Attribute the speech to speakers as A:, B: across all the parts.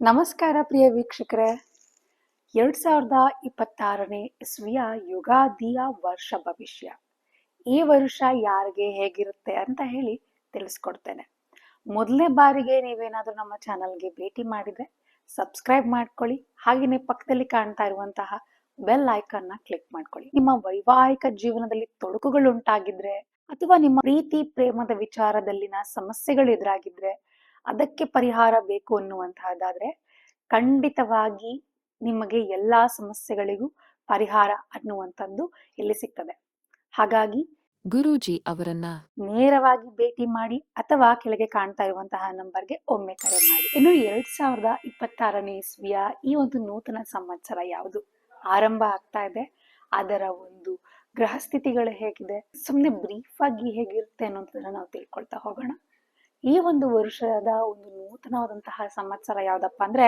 A: ನಮಸ್ಕಾರ ಪ್ರಿಯ ವೀಕ್ಷಕರೇ. 2026ನೇ ಇಸ್ವಿಯ ಯುಗಾದಿಯ ವರ್ಷ ಭವಿಷ್ಯ. ಈ ವರ್ಷ ಯಾರಿಗೆ ಹೇಗಿರುತ್ತೆ ಅಂತ ಹೇಳಿ ತಿಳಿಸ್ಕೊಡ್ತೇನೆ. ಮೊದಲನೇ ಬಾರಿಗೆ ನೀವೇನಾದ್ರೂ ನಮ್ಮ ಚಾನಲ್ಗೆ ಭೇಟಿ ಮಾಡಿದ್ರೆ ಸಬ್ಸ್ಕ್ರೈಬ್ ಮಾಡ್ಕೊಳ್ಳಿ. ಹಾಗೆಯೇ ಪಕ್ಕದಲ್ಲಿ ಕಾಣ್ತಾ ಇರುವಂತಹ ಬೆಲ್ ಐಕಾನ್ ನ ಕ್ಲಿಕ್ ಮಾಡ್ಕೊಳ್ಳಿ. ನಿಮ್ಮ ವೈವಾಹಿಕ ಜೀವನದಲ್ಲಿ ತೊಡಕುಗಳು ಉಂಟಾಗಿದ್ರೆ ಅಥವಾ ನಿಮ್ಮ ಪ್ರೀತಿ ಪ್ರೇಮದ ವಿಚಾರದಲ್ಲಿನ ಸಮಸ್ಯೆಗಳು ಎದುರಾಗಿದ್ರೆ ಅದಕ್ಕೆ ಪರಿಹಾರ ಬೇಕು ಅನ್ನುವಂತಹದ್ದಾದ್ರೆ ಖಂಡಿತವಾಗಿ ನಿಮಗೆ ಎಲ್ಲಾ ಸಮಸ್ಯೆಗಳಿಗೂ ಪರಿಹಾರ ಅನ್ನುವಂಥದ್ದು ಇಲ್ಲಿ ಸಿಗ್ತದೆ. ಹಾಗಾಗಿ
B: ಗುರೂಜಿ ಅವರನ್ನ
A: ನೇರವಾಗಿ ಭೇಟಿ ಮಾಡಿ ಅಥವಾ ಕೆಳಗೆ ಕಾಣ್ತಾ ಇರುವಂತಹ ನಂಬರ್ಗೆ ಒಮ್ಮೆ ಕರೆ ಮಾಡಿ. ಇನ್ನು 2026ನೇ ಇಸ್ವಿಯ ಈ ಒಂದು ನೂತನ ಸಂವತ್ಸರ ಯಾವುದು ಆರಂಭ ಆಗ್ತಾ ಇದೆ, ಅದರ ಒಂದು ಗ್ರಹ ಸ್ಥಿತಿಗಳು ಹೇಗಿದೆ, ಸುಮ್ಮನೆ ಬ್ರೀಫ್ ಆಗಿ ಹೇಗಿರುತ್ತೆ ಅನ್ನೋದನ್ನ ನಾವು ತಿಳ್ಕೊಳ್ತಾ ಹೋಗೋಣ. ಈ ಒಂದು ವರ್ಷದ ಒಂದು ನೂತನವಾದಂತಹ ಸಂವತ್ಸರ ಯಾವ್ದಪ್ಪ ಅಂದ್ರೆ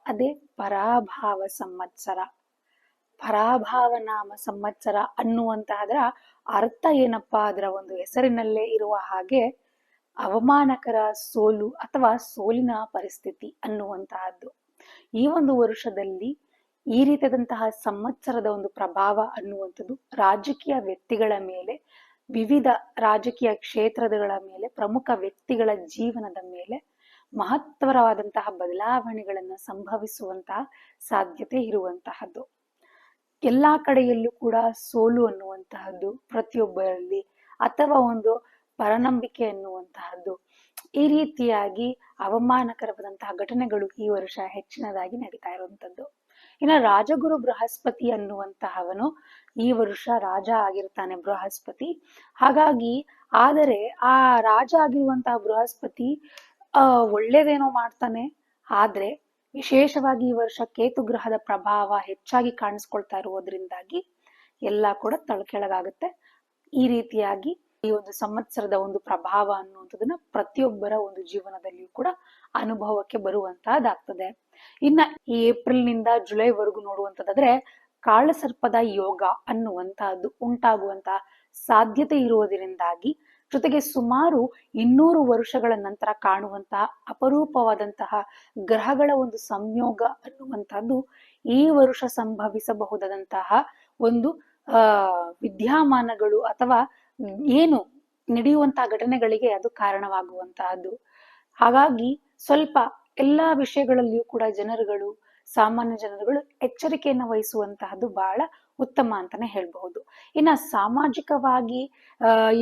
A: ಅದೇ ಪರಾಭಾವ ಸಂವತ್ಸರ. ಪರಾಭಾವ ನಾಮ ಸಂವತ್ಸರ ಅನ್ನುವಂತಹದ್ರ ಅರ್ಥ ಏನಪ್ಪಾ, ಅದರ ಒಂದು ಹೆಸರಿನಲ್ಲೇ ಇರುವ ಹಾಗೆ ಅವಮಾನಕರ ಸೋಲು ಅಥವಾ ಸೋಲಿನ ಪರಿಸ್ಥಿತಿ ಅನ್ನುವಂತಹದ್ದು. ಈ ಒಂದು ವರ್ಷದಲ್ಲಿ ಈ ರೀತಿಯಾದಂತಹ ಸಂವತ್ಸರದ ಒಂದು ಪ್ರಭಾವ ಅನ್ನುವಂಥದ್ದು ರಾಜಕೀಯ ವ್ಯಕ್ತಿಗಳ ಮೇಲೆ, ವಿವಿಧ ರಾಜಕೀಯ ಕ್ಷೇತ್ರಗಳ ಮೇಲೆ, ಪ್ರಮುಖ ವ್ಯಕ್ತಿಗಳ ಜೀವನದ ಮೇಲೆ ಮಹತ್ತರವಾದಂತಹ ಬದಲಾವಣೆಗಳನ್ನ ಸಂಭವಿಸುವಂತಹ ಸಾಧ್ಯತೆ ಇರುವಂತಹದ್ದು. ಎಲ್ಲಾ ಕಡೆಯಲ್ಲೂ ಕೂಡ ಸೋಲು ಅನ್ನುವಂತಹದ್ದು ಪ್ರತಿಯೊಬ್ಬರಲ್ಲಿ, ಅಥವಾ ಒಂದು ಪರನಂಬಿಕೆ ಅನ್ನುವಂತಹದ್ದು, ಈ ರೀತಿಯಾಗಿ ಅವಮಾನಕರವಾದಂತಹ ಘಟನೆಗಳು ಈ ವರ್ಷ ಹೆಚ್ಚಿನದಾಗಿ ನಡೀತಾ ಇರುವಂತದ್ದು. ಇನ್ನು ರಾಜಗುರು ಬೃಹಸ್ಪತಿ ಅನ್ನುವಂತಹವನು ಈ ವರ್ಷ ರಾಜ ಆಗಿರ್ತಾನೆ, ಬೃಹಸ್ಪತಿ. ಹಾಗಾಗಿ ಆದರೆ ಆ ರಾಜ ಆಗಿರುವಂತಹ ಬೃಹಸ್ಪತಿ ಒಳ್ಳೇದೇನೋ ಮಾಡ್ತಾನೆ, ಆದ್ರೆ ವಿಶೇಷವಾಗಿ ಈ ವರ್ಷ ಕೇತು ಗ್ರಹದ ಪ್ರಭಾವ ಹೆಚ್ಚಾಗಿ ಕಾಣಿಸ್ಕೊಳ್ತಾ ಇರುವುದರಿಂದಾಗಿ ಎಲ್ಲ ಕೂಡ ತಳಕೆಳಗಾಗುತ್ತೆ. ಈ ರೀತಿಯಾಗಿ ಈ ಒಂದು ಸಂವತ್ಸರದ ಒಂದು ಪ್ರಭಾವ ಅನ್ನುವಂಥದ್ದನ್ನ ಪ್ರತಿಯೊಬ್ಬರ ಒಂದು ಜೀವನದಲ್ಲಿಯೂ ಕೂಡ ಅನುಭವಕ್ಕೆ ಬರುವಂತಹದ್ದಾಗ್ತದೆ. ಇನ್ನ ಈ ಏಪ್ರಿಲ್ ನಿಂದ ಜುಲೈವರೆಗೂ ನೋಡುವಂತದ್ದಾದ್ರೆ ಕಾಳಸರ್ಪದ ಯೋಗ ಅನ್ನುವಂತಹದ್ದು ಉಂಟಾಗುವಂತಹ ಸಾಧ್ಯತೆ ಇರುವುದರಿಂದಾಗಿ, ಜೊತೆಗೆ ಸುಮಾರು 200 ವರ್ಷಗಳ ನಂತರ ಕಾಣುವಂತಹ ಅಪರೂಪವಾದಂತಹ ಗ್ರಹಗಳ ಒಂದು ಸಂಯೋಗ ಅನ್ನುವಂತಹದ್ದು ಈ ವರ್ಷ ಸಂಭವಿಸಬಹುದಾದಂತಹ ಒಂದು ವಿದ್ಯಮಾನಗಳು ಅಥವಾ ಏನು ನಡೆಯುವಂತಹ ಘಟನೆಗಳಿಗೆ ಅದು ಕಾರಣವಾಗುವಂತಹದ್ದು. ಹಾಗಾಗಿ ಸ್ವಲ್ಪ ಎಲ್ಲಾ ವಿಷಯಗಳಲ್ಲಿಯೂ ಕೂಡ ಸಾಮಾನ್ಯ ಜನರುಗಳು ಎಚ್ಚರಿಕೆಯನ್ನು ವಹಿಸುವಂತಹದ್ದು ಬಹಳ ಉತ್ತಮ ಅಂತಾನೆ ಹೇಳ್ಬಹುದು. ಇನ್ನ ಸಾಮಾಜಿಕವಾಗಿ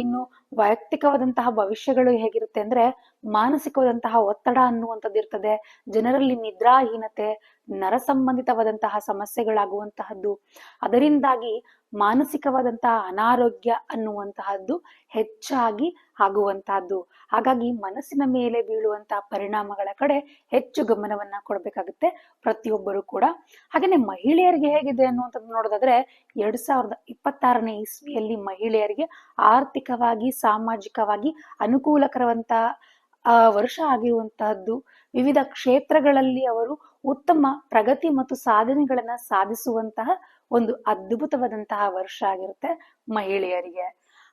A: ಇನ್ನು ವೈಯಕ್ತಿಕವಾದಂತಹ ಭವಿಷ್ಯಗಳು ಹೇಗಿರುತ್ತೆ ಅಂದ್ರೆ ಮಾನಸಿಕವಾದಂತಹ ಒತ್ತಡ ಅನ್ನುವಂಥದ್ದು ಇರ್ತದೆ. ಜನರಲ್ಲಿ ನಿದ್ರಾಹೀನತೆ, ನರ ಸಂಬಂಧಿತವಾದಂತಹ ಸಮಸ್ಯೆಗಳಾಗುವಂತಹದ್ದು, ಅದರಿಂದಾಗಿ ಮಾನಸಿಕವಾದಂತಹ ಅನಾರೋಗ್ಯ ಅನ್ನುವಂತಹದ್ದು ಹೆಚ್ಚಾಗಿ ಆಗುವಂತಹದ್ದು. ಹಾಗಾಗಿ ಮನಸ್ಸಿನ ಮೇಲೆ ಬೀಳುವಂತಹ ಪರಿಣಾಮಗಳ ಕಡೆ ಹೆಚ್ಚು ಗಮನವನ್ನ ಕೊಡ್ಬೇಕಾಗುತ್ತೆ ಪ್ರತಿಯೊಬ್ಬರು ಕೂಡ. ಹಾಗೇನೆ ಮಹಿಳೆಯರಿಗೆ ಹೇಗಿದೆ ಅನ್ನುವಂಥದ್ದು ನೋಡೋದಾದ್ರೆ 2026ನೇ ಇಸ್ವಿಯಲ್ಲಿ ಮಹಿಳೆಯರಿಗೆ ಆರ್ಥಿಕವಾಗಿ, ಸಾಮಾಜಿಕವಾಗಿ ಅನುಕೂಲಕರವಂತಹ ವರ್ಷ ಆಗಿರುವಂತಹದ್ದು. ವಿವಿಧ ಕ್ಷೇತ್ರಗಳಲ್ಲಿ ಅವರು ಉತ್ತಮ ಪ್ರಗತಿ ಮತ್ತು ಸಾಧನೆಗಳನ್ನ ಸಾಧಿಸುವಂತಹ ಒಂದು ಅದ್ಭುತವಾದಂತಹ ವರ್ಷ ಆಗಿರುತ್ತೆ ಮಹಿಳೆಯರಿಗೆ.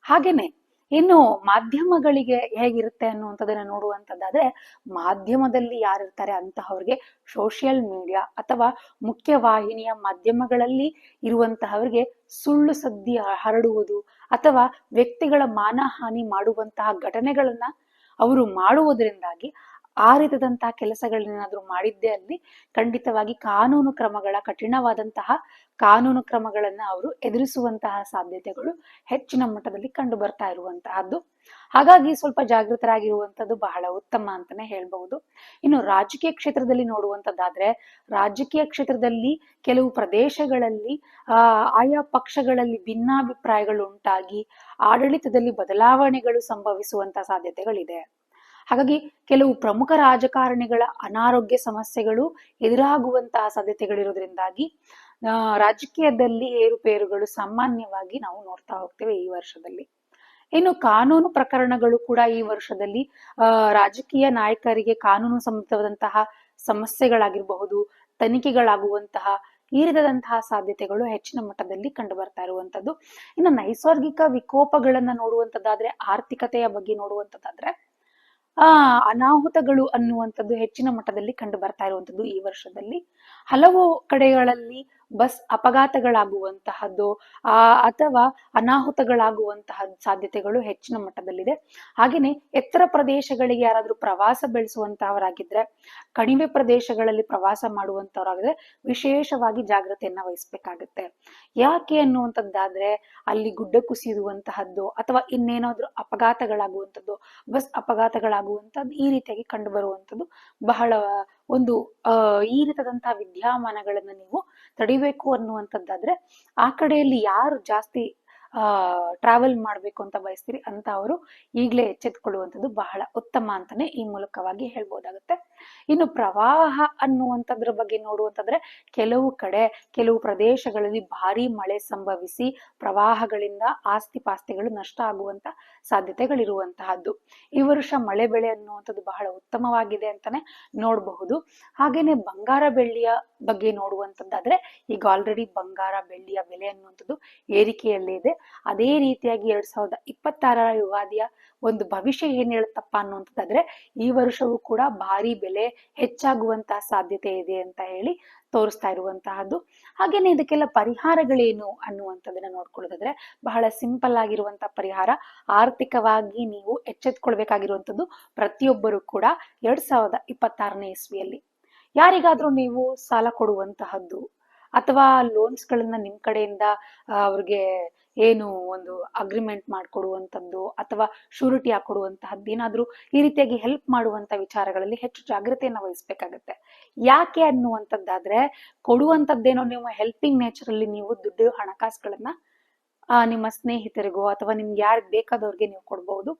A: ಹಾಗೇನೆ ಇನ್ನು ಮಾಧ್ಯಮಗಳಿಗೆ ಹೇಗಿರುತ್ತೆ ಅನ್ನುವಂಥದ್ದನ್ನ ನೋಡುವಂಥದ್ದಾದ್ರೆ ಮಾಧ್ಯಮದಲ್ಲಿ ಯಾರಿರ್ತಾರೆ ಅಂತಹವ್ರಿಗೆ ಸೋಷಿಯಲ್ ಮೀಡಿಯಾ ಅಥವಾ ಮುಖ್ಯವಾಹಿನಿಯ ಮಾಧ್ಯಮಗಳಲ್ಲಿ ಇರುವಂತಹವರಿಗೆ ಸುಳ್ಳು ಸುದ್ದಿ ಹರಡುವುದು ಅಥವಾ ವ್ಯಕ್ತಿಗಳ ಮಾನಹಾನಿ ಮಾಡುವಂತಹ ಘಟನೆಗಳನ್ನ ಅವರು ಮಾಡುವುದರಿಂದಾಗಿ ಆ ರೀತಿಯಾದಂತಹ ಕೆಲಸಗಳನ್ನೇನಾದ್ರೂ ಮಾಡಿದ್ದೇ ಅಲ್ಲಿ ಖಂಡಿತವಾಗಿ ಕಠಿಣವಾದಂತಹ ಕಾನೂನು ಕ್ರಮಗಳನ್ನ ಅವರು ಎದುರಿಸುವಂತಹ ಸಾಧ್ಯತೆಗಳು ಹೆಚ್ಚಿನ ಮಟ್ಟದಲ್ಲಿ ಕಂಡು ಬರ್ತಾ ಇರುವಂತಹದ್ದು. ಹಾಗಾಗಿ ಸ್ವಲ್ಪ ಜಾಗೃತರಾಗಿರುವಂತದ್ದು ಬಹಳ ಉತ್ತಮ ಅಂತಾನೆ ಹೇಳ್ಬಹುದು. ಇನ್ನು ರಾಜಕೀಯ ಕ್ಷೇತ್ರದಲ್ಲಿ ನೋಡುವಂತದ್ದಾದ್ರೆ ರಾಜಕೀಯ ಕ್ಷೇತ್ರದಲ್ಲಿ ಕೆಲವು ಪ್ರದೇಶಗಳಲ್ಲಿ ಆಯಾ ಪಕ್ಷಗಳಲ್ಲಿ ಭಿನ್ನಾಭಿಪ್ರಾಯಗಳು ಉಂಟಾಗಿ ಆಡಳಿತದಲ್ಲಿ ಬದಲಾವಣೆಗಳು ಸಂಭವಿಸುವಂತಹ ಸಾಧ್ಯತೆಗಳಿದೆ. ಹಾಗಾಗಿ ಕೆಲವು ಪ್ರಮುಖ ರಾಜಕಾರಣಿಗಳ ಅನಾರೋಗ್ಯ ಸಮಸ್ಯೆಗಳು ಎದುರಾಗುವಂತಹ ಸಾಧ್ಯತೆಗಳಿರೋದ್ರಿಂದಾಗಿ ರಾಜಕೀಯದಲ್ಲಿ ಏರುಪೇರುಗಳು ಸಾಮಾನ್ಯವಾಗಿ ನಾವು ನೋಡ್ತಾ ಹೋಗ್ತೇವೆ ಈ ವರ್ಷದಲ್ಲಿ. ಇನ್ನು ಕಾನೂನು ಪ್ರಕರಣಗಳು ಕೂಡ ಈ ವರ್ಷದಲ್ಲಿ ರಾಜಕೀಯ ನಾಯಕರಿಗೆ ಕಾನೂನು ಸಂಬಂಧವಾದಂತಹ ಸಮಸ್ಯೆಗಳಾಗಿರಬಹುದು, ತನಿಖೆಗಳಾಗುವಂತಹ ಈ ರೀತಿಯಾದಂತಹ ಸಾಧ್ಯತೆಗಳು ಹೆಚ್ಚಿನ ಮಟ್ಟದಲ್ಲಿ ಕಂಡು ಬರ್ತಾ ಇರುವಂತದ್ದು. ಇನ್ನು ನೈಸರ್ಗಿಕ ವಿಕೋಪಗಳನ್ನ ನೋಡುವಂತದ್ದಾದ್ರೆ, ಆರ್ಥಿಕತೆಯ ಬಗ್ಗೆ ನೋಡುವಂತದ್ದಾದ್ರೆ ಅನಾಹುತಗಳು ಅನ್ನುವಂಥದ್ದು ಹೆಚ್ಚಿನ ಮಟ್ಟದಲ್ಲಿ ಕಂಡು ಬರ್ತಾ ಇರುವಂತದ್ದು ಈ ವರ್ಷದಲ್ಲಿ. ಹಲವು ಕಡೆಗಳಲ್ಲಿ ಬಸ್ ಅಪಘಾತಗಳಾಗುವಂತಹದ್ದು ಅಥವಾ ಅನಾಹುತಗಳಾಗುವಂತಹ ಸಾಧ್ಯತೆಗಳು ಹೆಚ್ಚಿನ ಮಟ್ಟದಲ್ಲಿದೆ. ಹಾಗೇನೆ ಎತ್ತರ ಪ್ರದೇಶಗಳಿಗೆ ಯಾರಾದ್ರೂ ಪ್ರವಾಸ ಬೆಳೆಸುವಂತಹವರಾಗಿದ್ರೆ, ಕಣಿವೆ ಪ್ರದೇಶಗಳಲ್ಲಿ ಪ್ರವಾಸ ಮಾಡುವಂತವರಾಗಿದ್ರೆ ವಿಶೇಷವಾಗಿ ಜಾಗ್ರತೆಯನ್ನ ವಹಿಸ್ಬೇಕಾಗತ್ತೆ. ಯಾಕೆ ಅನ್ನುವಂಥದ್ದಾದ್ರೆ ಅಲ್ಲಿ ಗುಡ್ಡ ಕುಸಿಯುವಂತಹದ್ದು ಅಥವಾ ಇನ್ನೇನಾದ್ರೂ ಅಪಘಾತಗಳಾಗುವಂಥದ್ದು, ಬಸ್ ಅಪಘಾತಗಳಾಗುವಂಥದ್ದು ಈ ರೀತಿಯಾಗಿ ಕಂಡು ಬರುವಂಥದ್ದು ಬಹಳ ಒಂದು ಈ ರೀತಿಯಾದಂತಹ ವಿದ್ಯಮಾನಗಳನ್ನ ನೀವು ತಡಿಬೇಕು ಅನ್ನುವಂಥದ್ದಾದ್ರೆ ಆ ಕಡೆಯಲ್ಲಿ ಯಾರು ಜಾಸ್ತಿ ಟ್ರಾವೆಲ್ ಮಾಡ್ಬೇಕು ಅಂತ ಬಯಸ್ತೀರಿ ಅಂತ ಅವರು ಈಗಲೇ ಎಚ್ಚೆತ್ಕೊಳ್ಳುವಂಥದ್ದು ಬಹಳ ಉತ್ತಮ ಅಂತಾನೆ ಈ ಮೂಲಕವಾಗಿ ಹೇಳ್ಬೋದಾಗುತ್ತೆ. ಇನ್ನು ಪ್ರವಾಹ ಅನ್ನುವಂಥದ್ರ ಬಗ್ಗೆ ನೋಡುವಂತಂದ್ರೆ ಕೆಲವು ಕಡೆ ಕೆಲವು ಪ್ರದೇಶಗಳಲ್ಲಿ ಭಾರಿ ಮಳೆ ಸಂಭವಿಸಿ ಪ್ರವಾಹಗಳಿಂದ ಆಸ್ತಿ ಪಾಸ್ತಿಗಳು ನಷ್ಟ ಆಗುವಂತ ಸಾಧ್ಯತೆಗಳಿರುವಂತಹದ್ದು. ಈ ವರ್ಷ ಮಳೆ ಬೆಳೆ ಅನ್ನುವಂಥದ್ದು ಬಹಳ ಉತ್ತಮವಾಗಿದೆ ಅಂತಾನೆ ನೋಡಬಹುದು. ಹಾಗೇನೆ ಬಂಗಾರ ಬೆಳ್ಳಿಯ ಬಗ್ಗೆ ನೋಡುವಂತದ್ದಾದ್ರೆ ಈಗ ಆಲ್ರೆಡಿ ಬಂಗಾರ ಬೆಳ್ಳಿಯ ಬೆಲೆ ಅನ್ನುವಂಥದ್ದು ಏರಿಕೆಯಲ್ಲೇ ಇದೆ. ಅದೇ ರೀತಿಯಾಗಿ 2026 ಯುಗಾದಿಯ ಒಂದು ಭವಿಷ್ಯ ಏನ್ ಹೇಳುತ್ತಪ್ಪ ಅನ್ನುವಂಥದ್ದಾದ್ರೆ ಈ ವರ್ಷವೂ ಕೂಡ ಭಾರಿ ಬೆಲೆ ಹೆಚ್ಚಾಗುವಂತಹ ಸಾಧ್ಯತೆ ಇದೆ ಅಂತ ಹೇಳಿ ತೋರಿಸ್ತಾ ಇರುವಂತಹದ್ದು. ಹಾಗೇನೆ ಇದಕ್ಕೆಲ್ಲ ಪರಿಹಾರಗಳೇನು ಅನ್ನುವಂಥದ್ದನ್ನ ನೋಡ್ಕೊಳ್ಳೋದಾದ್ರೆ ಬಹಳ ಸಿಂಪಲ್ ಆಗಿರುವಂತಹ ಪರಿಹಾರ. ಆರ್ಥಿಕವಾಗಿ ನೀವು ಎಚ್ಚೆತ್ಕೊಳ್ಬೇಕಾಗಿರುವಂತದ್ದು ಪ್ರತಿಯೊಬ್ಬರು ಕೂಡ 2026ನೇ ಇಸ್ವಿಯಲ್ಲಿ ಯಾರಿಗಾದ್ರೂ ನೀವು ಸಾಲ ಕೊಡುವಂತಹದ್ದು ಅಥವಾ ಲೋನ್ಸ್ ಗಳನ್ನ ನಿಮ್ ಕಡೆಯಿಂದ ಅವ್ರಿಗೆ ಏನು ಒಂದು ಅಗ್ರಿಮೆಂಟ್ ಮಾಡ್ಕೊಡುವಂಥದ್ದು ಅಥವಾ ಶೂರಿಟಿ ಹಾಕೊಡುವಂತಹದ್ದು ಏನಾದ್ರೂ ಈ ರೀತಿಯಾಗಿ ಹೆಲ್ಪ್ ಮಾಡುವಂತ ವಿಚಾರಗಳಲ್ಲಿ ಹೆಚ್ಚು ಜಾಗ್ರತೆಯನ್ನ ವಹಿಸ್ಬೇಕಾಗತ್ತೆ. ಯಾಕೆ ಅನ್ನುವಂಥದ್ದಾದ್ರೆ ಕೊಡುವಂತದ್ದೇನೋ ನೀವು ಹೆಲ್ಪಿಂಗ್ ನೇಚರ್ ಅಲ್ಲಿ ನೀವು ದುಡ್ಡು ಹಣಕಾಸುಗಳನ್ನ ನಿಮ್ಮ ಸ್ನೇಹಿತರಿಗೋ ಅಥವಾ ನಿಮ್ಗೆ ಯಾರಿಗೆ ಬೇಕಾದವ್ರಿಗೆ ನೀವು ಕೊಡ್ಬಹುದು.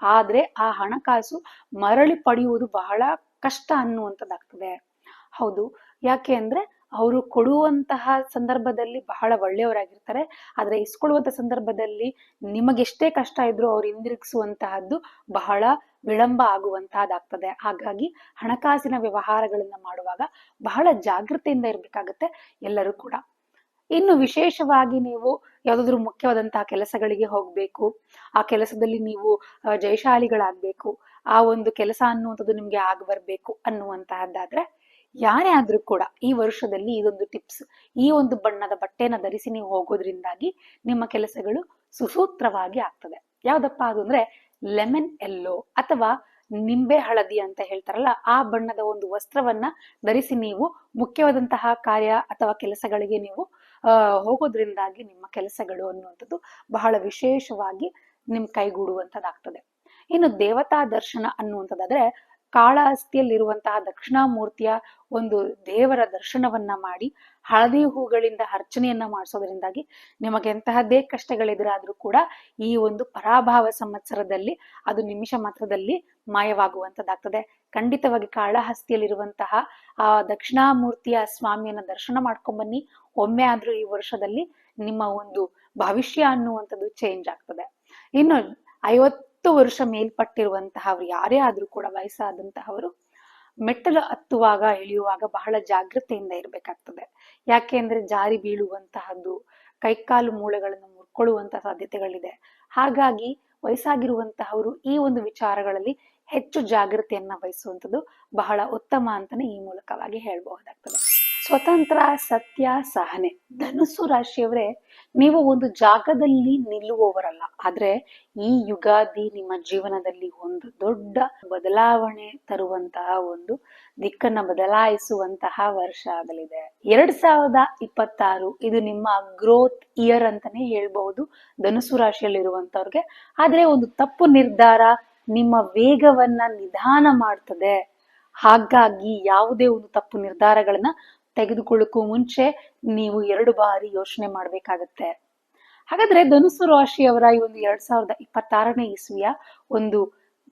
A: ಆದ್ರೆ ಆ ಹಣಕಾಸು ಮರಳಿ ಪಡೆಯುವುದು ಬಹಳ ಕಷ್ಟ ಅನ್ನುವಂಥದ್ದಾಗ್ತದೆ. ಹೌದು, ಯಾಕೆ ಅಂದ್ರೆ ಅವರು ಕೊಡುವಂತಹ ಸಂದರ್ಭದಲ್ಲಿ ಬಹಳ ಒಳ್ಳೆಯವರಾಗಿರ್ತಾರೆ, ಆದ್ರೆ ಇಸ್ಕೊಳ್ಳುವಂತ ಸಂದರ್ಭದಲ್ಲಿ ನಿಮಗೆಷ್ಟೇ ಕಷ್ಟ ಇದ್ರೂ ಅವ್ರು ಹಿಂದಿರುಗಿಸುವಂತಹದ್ದು ಬಹಳ ವಿಳಂಬ ಆಗುವಂತಹದ್ದಾಗ್ತದೆ. ಹಾಗಾಗಿ ಹಣಕಾಸಿನ ವ್ಯವಹಾರಗಳನ್ನ ಮಾಡುವಾಗ ಬಹಳ ಜಾಗೃತೆಯಿಂದ ಇರ್ಬೇಕಾಗತ್ತೆ ಎಲ್ಲರೂ ಕೂಡ. ಇನ್ನು ವಿಶೇಷವಾಗಿ ನೀವು ಯಾವ್ದಾದ್ರು ಮುಖ್ಯವಾದಂತಹ ಕೆಲಸಗಳಿಗೆ ಹೋಗ್ಬೇಕು, ಆ ಕೆಲಸದಲ್ಲಿ ನೀವು ಜಯಶಾಲಿಗಳಾಗ್ಬೇಕು, ಆ ಒಂದು ಕೆಲಸ ಅನ್ನುವಂಥದ್ದು ನಿಮ್ಗೆ ಆಗ ಬರ್ಬೇಕು ಅನ್ನುವಂತಹದ್ದಾದ್ರೆ ಯಾರೇ ಆದ್ರೂ ಕೂಡ ಈ ವರ್ಷದಲ್ಲಿ ಇದೊಂದು ಟಿಪ್ಸ್, ಈ ಒಂದು ಬಣ್ಣದ ಬಟ್ಟೆನ ಧರಿಸಿ ನೀವು ಹೋಗೋದ್ರಿಂದಾಗಿ ನಿಮ್ಮ ಕೆಲಸಗಳು ಸುಸೂತ್ರವಾಗಿ ಆಗ್ತದೆ. ಯಾವ್ದಪ್ಪ ಅದು ಅಂದ್ರೆ ಲೆಮನ್ ಎಲ್ಲೋ ಅಥವಾ ನಿಂಬೆ ಹಳದಿ ಅಂತ ಹೇಳ್ತಾರಲ್ಲ ಆ ಬಣ್ಣದ ಒಂದು ವಸ್ತ್ರವನ್ನ ಧರಿಸಿ ನೀವು ಮುಖ್ಯವಾದಂತಹ ಕಾರ್ಯ ಅಥವಾ ಕೆಲಸಗಳಿಗೆ ನೀವು ಹೋಗೋದ್ರಿಂದಾಗಿ ನಿಮ್ಮ ಕೆಲಸಗಳು ಅನ್ನುವಂಥದ್ದು ಬಹಳ ವಿಶೇಷವಾಗಿ ನಿಮ್ ಕೈಗೂಡುವಂತದ್ದಾಗ್ತದೆ. ಇನ್ನು ದೇವತಾ ದರ್ಶನ ಅನ್ನುವಂಥದ್ದಾದ್ರೆ ಕಾಳಹಸ್ತಿಯಲ್ಲಿರುವಂತಹ ದಕ್ಷಿಣಾಮೂರ್ತಿಯ ಒಂದು ದೇವರ ದರ್ಶನವನ್ನ ಮಾಡಿ ಹಳದಿ ಹೂಗಳಿಂದ ಅರ್ಚನೆಯನ್ನ ಮಾಡಿಸೋದ್ರಿಂದಾಗಿ ನಿಮಗೆ ಎಂತಹದ್ದೇ ಕಷ್ಟಗಳೆದುರಾದ್ರೂ ಕೂಡ ಈ ಒಂದು ಪರಾಭಾವ ಸಂವತ್ಸರದಲ್ಲಿ ಅದು ನಿಮಿಷ ಮಾತ್ರದಲ್ಲಿ ಮಾಯವಾಗುವಂತದ್ದಾಗ್ತದೆ. ಖಂಡಿತವಾಗಿ ಕಾಳಹಸ್ತಿಯಲ್ಲಿರುವಂತಹ ಆ ದಕ್ಷಿಣಾಮೂರ್ತಿಯ ಸ್ವಾಮಿಯನ್ನ ದರ್ಶನ ಮಾಡ್ಕೊಂಡ್ ಬನ್ನಿ. ಒಮ್ಮೆ ಆದ್ರೂ ಈ ವರ್ಷದಲ್ಲಿ ನಿಮ್ಮ ಒಂದು ಭವಿಷ್ಯ ಅನ್ನುವಂಥದ್ದು ಚೇಂಜ್ ಆಗ್ತದೆ. ಇನ್ನು 50 ವರ್ಷ ಮೇಲ್ಪಟ್ಟಿರುವಂತಹವ್ರು ಯಾರೇ ಆದ್ರೂ ಕೂಡ ವಯಸ್ಸಾದಂತಹವರು ಮೆಟ್ಟಲು ಹತ್ತುವಾಗ ಇಳಿಯುವಾಗ ಬಹಳ ಜಾಗೃತೆಯಿಂದ ಇರ್ಬೇಕಾಗ್ತದೆ. ಯಾಕೆ ಅಂದ್ರೆ ಜಾರಿ ಬೀಳುವಂತಹದ್ದು, ಕೈಕಾಲು ಮೂಳೆಗಳನ್ನು ಮುರ್ಕೊಳ್ಳುವಂತಹ ಸಾಧ್ಯತೆಗಳಿದೆ. ಹಾಗಾಗಿ ವಯಸ್ಸಾಗಿರುವಂತಹವರು ಈ ಒಂದು ವಿಚಾರಗಳಲ್ಲಿ ಹೆಚ್ಚು ಜಾಗೃತೆಯನ್ನ ವಹಿಸುವಂಥದ್ದು ಬಹಳ ಉತ್ತಮ ಅಂತಾನೆ ಈ ಮೂಲಕವಾಗಿ ಹೇಳ್ಬಹುದಾಗ್ತದೆ. ಸ್ವತಂತ್ರ, ಸತ್ಯ, ಸಹನೆ. ಧನುಸ್ಸು ರಾಶಿಯವರೇ, ನೀವು ಒಂದು ಜಾಗದಲ್ಲಿ ನಿಲ್ಲುವವರಲ್ಲ, ಆದ್ರೆ ಈ ಯುಗಾದಿ ನಿಮ್ಮ ಜೀವನದಲ್ಲಿ ಒಂದು ದೊಡ್ಡ ಬದಲಾವಣೆ ತರುವಂತಹ ಒಂದು ದಿಕ್ಕನ್ನ ಬದಲಾಯಿಸುವಂತಹ ವರ್ಷ ಆಗಲಿದೆ. 2026 ಇದು ನಿಮ್ಮ ಗ್ರೋತ್ ಇಯರ್ ಅಂತಾನೆ ಹೇಳ್ಬಹುದು ಧನುಸ್ಸು ರಾಶಿಯಲ್ಲಿರುವಂತವ್ರಿಗೆ. ಆದ್ರೆ ಒಂದು ತಪ್ಪು ನಿರ್ಧಾರ ನಿಮ್ಮ ವೇಗವನ್ನ ನಿಧಾನ ಮಾಡ್ತದೆ. ಹಾಗಾಗಿ ಯಾವುದೇ ಒಂದು ತಪ್ಪು ನಿರ್ಧಾರಗಳನ್ನ ತೆಗೆದುಕೊಳ್ಳಕ್ಕೂ ಮುಂಚೆ ನೀವು 2 ಬಾರಿ ಯೋಚನೆ ಮಾಡ್ಬೇಕಾಗತ್ತೆ. ಹಾಗಾದ್ರೆ ಧನುಸ್ಸು ರಾಶಿಯವರ ಈ ಒಂದು 2026ನೇ ಇಸ್ವಿಯ ಒಂದು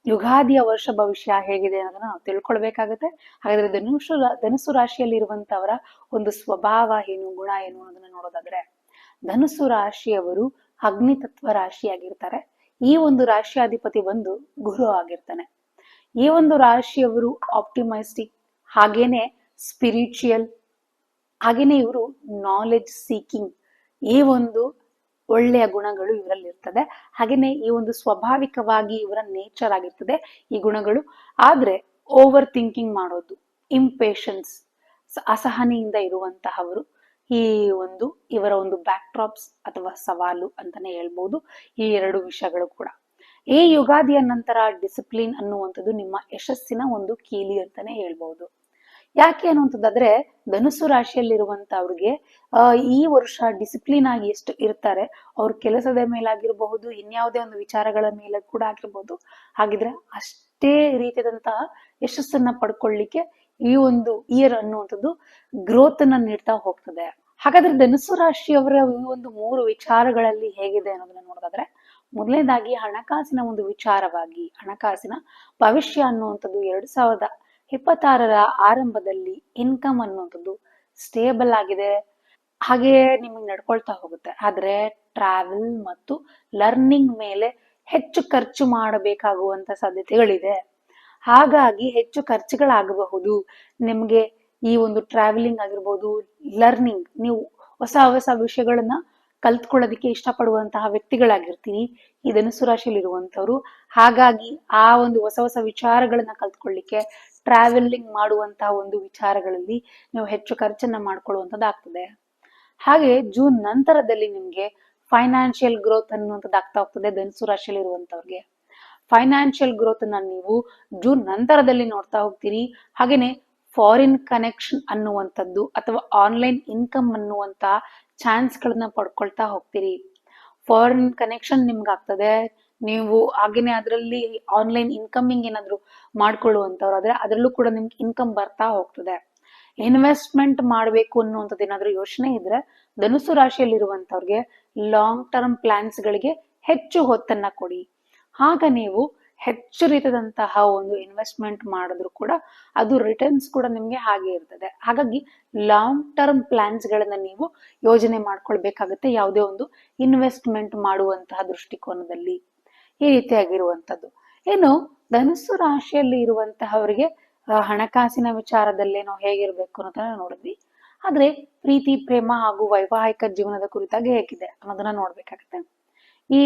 A: ಯುಗಾದಿಯ ವರ್ಷ ಭವಿಷ್ಯ ಹೇಗಿದೆ ಅನ್ನೋದನ್ನ ನಾವು ತಿಳ್ಕೊಳ್ಬೇಕಾಗತ್ತೆ. ಹಾಗಾದ್ರೆ ಧನುಸ್ಸು ರಾಶಿಯಲ್ಲಿ ಇರುವಂತವರ ಒಂದು ಸ್ವಭಾವ ಏನು, ಗುಣ ಏನು ಅನ್ನೋದನ್ನ ನೋಡೋದಾದ್ರೆ, ಧನುಸ್ಸು ರಾಶಿಯವರು ಅಗ್ನಿ ತತ್ವ ರಾಶಿಯಾಗಿರ್ತಾರೆ. ಈ ಒಂದು ರಾಶಿಯಾಧಿಪತಿ ಬಂದು ಗುರು ಆಗಿರ್ತಾನೆ. ಈ ಒಂದು ರಾಶಿಯವರು ಆಪ್ಟಿಮೈಸ್ಟಿಕ್, ಹಾಗೇನೆ ಸ್ಪಿರಿಚುಯಲ್, ಹಾಗೇನೆ ಇವರು ನಾಲೆಡ್ಜ್ ಸೀಕಿಂಗ್, ಈ ಒಂದು ಒಳ್ಳೆಯ ಗುಣಗಳು ಇವರಲ್ಲಿ ಇರ್ತದೆ. ಹಾಗೇನೆ ಈ ಒಂದು ಸ್ವಾಭಾವಿಕವಾಗಿ ಇವರ ನೇಚರ್ ಆಗಿರ್ತದೆ ಈ ಗುಣಗಳು. ಆದ್ರೆ ಓವರ್ ಥಿಂಕಿಂಗ್ ಮಾಡೋದು, ಇಂಪೇಷನ್ಸ್, ಅಸಹನೆಯಿಂದ ಇರುವಂತಹವರು ಈ ಒಂದು ಇವರ ಒಂದು ಬ್ಯಾಕ್ ಡ್ರಾಪ್ಸ್ ಅಥವಾ ಸವಾಲು ಅಂತಾನೆ ಹೇಳ್ಬೋದು ಈ ಎರಡು ವಿಷಯಗಳು ಕೂಡ. ಈ ಯುಗಾದಿಯ ನಂತರ ಡಿಸಿಪ್ಲಿನ್ ಅನ್ನುವಂಥದ್ದು ನಿಮ್ಮ ಯಶಸ್ಸಿನ ಒಂದು ಕೀಲಿ ಅಂತಾನೆ ಹೇಳ್ಬಹುದು. ಯಾಕೆ ಅನ್ನುವಂಥದ್ದಾದ್ರೆ ಧನುಸ್ಸು ರಾಶಿಯಲ್ಲಿರುವಂತವ್ರಿಗೆ ಈ ವರ್ಷ ಡಿಸಿಪ್ಲಿನ್ ಆಗಿ ಎಷ್ಟು ಇರ್ತಾರೆ, ಅವ್ರ ಕೆಲಸದ ಮೇಲಾಗಿರಬಹುದು, ಇನ್ಯಾವುದೇ ಒಂದು ವಿಚಾರಗಳ ಮೇಲೆ ಕೂಡ ಆಗಿರ್ಬಹುದು, ಹಾಗಿದ್ರೆ ಅಷ್ಟೇ ರೀತಿಯಾದಂತಹ ಯಶಸ್ಸನ್ನ ಪಡ್ಕೊಳ್ಳಿಕ್ಕೆ ಈ ಒಂದು ಇಯರ್ ಅನ್ನುವಂಥದ್ದು ಗ್ರೋತ್ ಅನ್ನ ನೀಡ್ತಾ ಹೋಗ್ತದೆ. ಹಾಗಾದ್ರೆ ಧನುಸ್ಸು ರಾಶಿಯವರ ಈ ಒಂದು 3 ವಿಚಾರಗಳಲ್ಲಿ ಹೇಗಿದೆ ಅನ್ನೋದನ್ನ ನೋಡೋದಾದ್ರೆ, ಮೊದಲನೇದಾಗಿ ಹಣಕಾಸಿನ ಒಂದು ವಿಚಾರವಾಗಿ ಹಣಕಾಸಿನ ಭವಿಷ್ಯ ಅನ್ನುವಂಥದ್ದು 2026ರ ಆರಂಭದಲ್ಲಿ ಇನ್ಕಮ್ ಅನ್ನುವಂಥದ್ದು ಸ್ಟೇಬಲ್ ಆಗಿದೆ, ಹಾಗೆ ನಿಮಗೆ ನಡ್ಕೊಳ್ತಾ ಹೋಗುತ್ತೆ. ಆದ್ರೆ ಟ್ರಾವೆಲ್ ಮತ್ತು ಲರ್ನಿಂಗ್ ಮೇಲೆ ಹೆಚ್ಚು ಖರ್ಚು ಮಾಡಬೇಕಾಗುವಂತ ಸಾಧ್ಯತೆಗಳಿದೆ. ಹಾಗಾಗಿ ಹೆಚ್ಚು ಖರ್ಚುಗಳಾಗಬಹುದು. ನಿಮ್ಗೆ ಈ ಒಂದು ಟ್ರಾವೆಲಿಂಗ್ ಆಗಿರ್ಬೋದು, ಲರ್ನಿಂಗ್, ನೀವು ಹೊಸ ಹೊಸ ವಿಷಯಗಳನ್ನ ಕಲ್ತ್ಕೊಳ್ಳೋದಿಕ್ಕೆ ಇಷ್ಟಪಡುವಂತಹ ವ್ಯಕ್ತಿಗಳಾಗಿರ್ತೀರಿ ಈ ಧನುಸ್ಸು ರಾಶಿಯಲ್ಲಿ ಇರುವಂತವ್ರು. ಹಾಗಾಗಿ ಆ ಒಂದು ಹೊಸ ಹೊಸ ವಿಚಾರಗಳನ್ನ ಕಲ್ತ್ಕೊಳ್ಳಿಕ್ಕೆ ಟ್ರಾವೆಲಿಂಗ್ ಮಾಡುವಂತಹ ಒಂದು ವಿಚಾರಗಳಲ್ಲಿ ನೀವು ಹೆಚ್ಚು ಖರ್ಚನ್ನ ಮಾಡ್ಕೊಳ್ಳುವಂಥದ್ದಾಗ್ತದೆ. ಹಾಗೆ ಜೂನ್ ನಂತರದಲ್ಲಿ ನಿಮ್ಗೆ ಫೈನಾನ್ಷಿಯಲ್ ಗ್ರೋತ್ ಅನ್ನುವಂಥದ್ದು ಆಗ್ತಾ ಹೋಗ್ತದೆ. ಧನುಸ್ಸು ರಾಶಿಯಲ್ಲಿ ಇರುವಂತವ್ರಿಗೆ ಫೈನಾನ್ಷಿಯಲ್ ಗ್ರೋತ್ ಅನ್ನ ನೀವು ಜೂನ್ ನಂತರದಲ್ಲಿ ನೋಡ್ತಾ ಹೋಗ್ತೀರಿ. ಹಾಗೇನೆ ಫಾರಿನ್ ಕನೆಕ್ಷನ್ ಅನ್ನುವಂಥದ್ದು ಅಥವಾ ಆನ್ಲೈನ್ ಇನ್ಕಮ್ ಅನ್ನುವಂತ ಚಾನ್ಸ್ ಗಳನ್ನ ಪಡ್ಕೊಳ್ತಾ ಹೋಗ್ತೀರಿ. ಫಾರಿನ್ ಕನೆಕ್ಷನ್ ನಿಮ್ಗೆ ಆಗ್ತದೆ. ನೀವು ಹಾಗೇನೆ ಅದರಲ್ಲಿ ಆನ್ಲೈನ್ ಇನ್ಕಮಿಂಗ್ ಏನಾದ್ರು ಮಾಡ್ಕೊಳ್ಳುವಂತವ್ರು ಆದ್ರೆ ಅದರಲ್ಲೂ ಕೂಡ ನಿಮ್ಗೆ ಇನ್ಕಮ್ ಬರ್ತಾ ಹೋಗ್ತದೆ. ಇನ್ವೆಸ್ಟ್ಮೆಂಟ್ ಮಾಡ್ಬೇಕು ಅನ್ನುವಂಥದ್ದು ಏನಾದ್ರು ಯೋಚನೆ ಇದ್ರೆ ಧನುಸ್ಸು ರಾಶಿಯಲ್ಲಿ ಇರುವಂತವ್ರಿಗೆ ಲಾಂಗ್ ಟರ್ಮ್ ಪ್ಲಾನ್ಸ್ ಗಳಿಗೆ ಹೆಚ್ಚು ಹೊತ್ತನ್ನ ಕೊಡಿ. ಆಗ ನೀವು ಹೆಚ್ಚು ರೀತಿಯಾದಂತಹ ಒಂದು ಇನ್ವೆಸ್ಟ್ಮೆಂಟ್ ಮಾಡಿದ್ರು ಕೂಡ ಅದು ರಿಟರ್ನ್ಸ್ ಕೂಡ ನಿಮ್ಗೆ ಹಾಗೆ ಇರ್ತದೆ. ಹಾಗಾಗಿ ಲಾಂಗ್ ಟರ್ಮ್ ಪ್ಲಾನ್ಸ್ ಗಳನ್ನ ನೀವು ಯೋಜನೆ ಮಾಡ್ಕೊಳ್ಬೇಕಾಗುತ್ತೆ ಯಾವುದೇ ಒಂದು ಇನ್ವೆಸ್ಟ್ಮೆಂಟ್ ಮಾಡುವಂತಹ ದೃಷ್ಟಿಕೋನದಲ್ಲಿ. ಈ ರೀತಿಯಾಗಿರುವಂತದ್ದು. ಇನ್ನು ಧನುಸ್ಸು ರಾಶಿಯಲ್ಲಿ ಇರುವಂತಹವರಿಗೆ ಹಣಕಾಸಿನ ವಿಚಾರದಲ್ಲೇನೋ ಹೇಗಿರ್ಬೇಕು ಅನ್ನೋದನ್ನ ನೋಡಿದ್ವಿ. ಆದ್ರೆ ಪ್ರೀತಿ, ಪ್ರೇಮ ಹಾಗೂ ವೈವಾಹಿಕ ಜೀವನದ ಕುರಿತಾಗಿ ಹೇಗಿದೆ ಅನ್ನೋದನ್ನ ನೋಡ್ಬೇಕಾಗತ್ತೆ. ಈ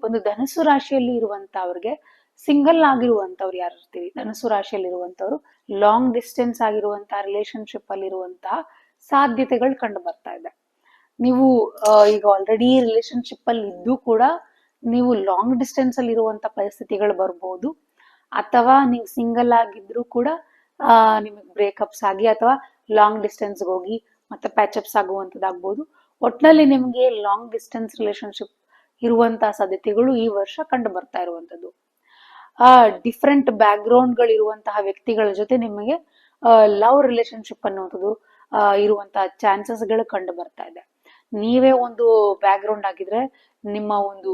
A: ಒಂದು ಧನುಸ್ಸು ರಾಶಿಯಲ್ಲಿ ಇರುವಂತವ್ರಿಗೆ ಸಿಂಗಲ್ ಆಗಿರುವಂತವ್ರು ಯಾರು ಇರ್ತೀವಿ, ಧನುಸ್ಸು ರಾಶಿಯಲ್ಲಿ ಇರುವಂತವ್ರು ಲಾಂಗ್ ಡಿಸ್ಟೆನ್ಸ್ ಆಗಿರುವಂತಹ ರಿಲೇಶನ್ಶಿಪ್ ಅಲ್ಲಿ ಇರುವಂತಹ ಸಾಧ್ಯತೆಗಳು ಕಂಡು ಬರ್ತಾ ಇದೆ. ನೀವು ಈಗ ಆಲ್ರೆಡಿ ರಿಲೇಶನ್ಶಿಪ್ ಅಲ್ಲಿ ಇದ್ದು ಕೂಡ ನೀವು ಲಾಂಗ್ ಡಿಸ್ಟೆನ್ಸ್ ಅಲ್ಲಿ ಇರುವಂತ ಪರಿಸ್ಥಿತಿಗಳು ಬರ್ಬೋದು. ಅಥವಾ ನೀವು ಸಿಂಗಲ್ ಆಗಿದ್ರು ಕೂಡ ನಿಮಗೆ ಬ್ರೇಕಪ್ಸ್ ಆಗಿ ಅಥವಾ ಲಾಂಗ್ ಡಿಸ್ಟೆನ್ಸ್ ಹೋಗಿ ಮತ್ತೆ ಪ್ಯಾಚಪ್ಸ್ ಆಗುವಂತದ್ದಾಗ್ಬೋದು. ಒಟ್ನಲ್ಲಿ ನಿಮ್ಗೆ ಲಾಂಗ್ ಡಿಸ್ಟೆನ್ಸ್ ರಿಲೇಶನ್ಶಿಪ್ ಇರುವಂತಹ ಸಾಧ್ಯತೆಗಳು ಈ ವರ್ಷ ಕಂಡು ಬರ್ತಾ ಇರುವಂತದ್ದು. ಡಿಫ್ರೆಂಟ್ ಬ್ಯಾಕ್ ಗ್ರೌಂಡ್ ಗಳು ಇರುವಂತಹ ವ್ಯಕ್ತಿಗಳ ಜೊತೆ ನಿಮಗೆ ಲವ್ ರಿಲೇಶನ್ಶಿಪ್ ಅನ್ನುವಂಥದ್ದು ಇರುವಂತಹ ಚಾನ್ಸಸ್ ಗಳು ಕಂಡು ಬರ್ತಾ ಇದೆ. ನೀವೇ ಒಂದು ಬ್ಯಾಕ್ ಗ್ರೌಂಡ್ ಆಗಿದ್ರೆ ನಿಮ್ಮ ಒಂದು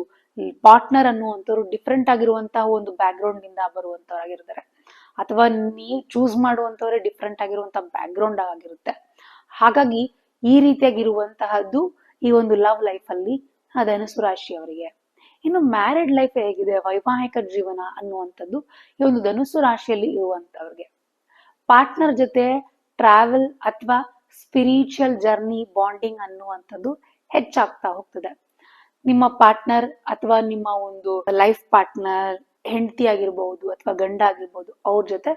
A: ಪಾರ್ಟ್ನರ್ ಅನ್ನುವಂಥವ್ರು ಡಿಫ್ರೆಂಟ್ ಆಗಿರುವಂತಹ ಒಂದು ಬ್ಯಾಕ್ ಗ್ರೌಂಡ್ ನಿಂದ ಬರುವಂತವರಾಗಿರ್ತಾರೆ, ಅಥವಾ ನೀವು ಚೂಸ್ ಮಾಡುವಂತವರೇ ಡಿಫ್ರೆಂಟ್ ಆಗಿರುವಂತಹ ಬ್ಯಾಕ್ ಗ್ರೌಂಡ್ ಆಗಿರುತ್ತೆ. ಹಾಗಾಗಿ ಈ ರೀತಿಯಾಗಿರುವಂತಹದ್ದು ಈ ಒಂದು ಲವ್ ಲೈಫ್ ಅಲ್ಲಿ ಧನುಸ್ಸು ರಾಶಿಯವರಿಗೆ. ಇನ್ನು ಮ್ಯಾರಿಡ್ ಲೈಫ್ ಹೇಗಿದೆ, ವೈವಾಹಿಕ ಜೀವನ ಅನ್ನುವಂಥದ್ದು ಈ ಒಂದು ಧನುಸ್ಸು ರಾಶಿಯಲ್ಲಿ ಇರುವಂತವ್ರಿಗೆ ಪಾರ್ಟ್ನರ್ ಜೊತೆ ಟ್ರಾವೆಲ್ ಅಥವಾ ಸ್ಪಿರಿಚುವಲ್ ಜರ್ನಿ ಬಾಂಡಿಂಗ್ ಅನ್ನುವಂಥದ್ದು ಹೆಚ್ಚಾಗ್ತಾ ಹೋಗ್ತದೆ. ನಿಮ್ಮ ಪಾರ್ಟ್ನರ್ ಅಥವಾ ನಿಮ್ಮ ಒಂದು ಲೈಫ್ ಪಾರ್ಟ್ನರ್, ಹೆಂಡತಿ ಆಗಿರ್ಬಹುದು ಅಥವಾ ಗಂಡ ಆಗಿರ್ಬಹುದು, ಅವ್ರ ಜೊತೆ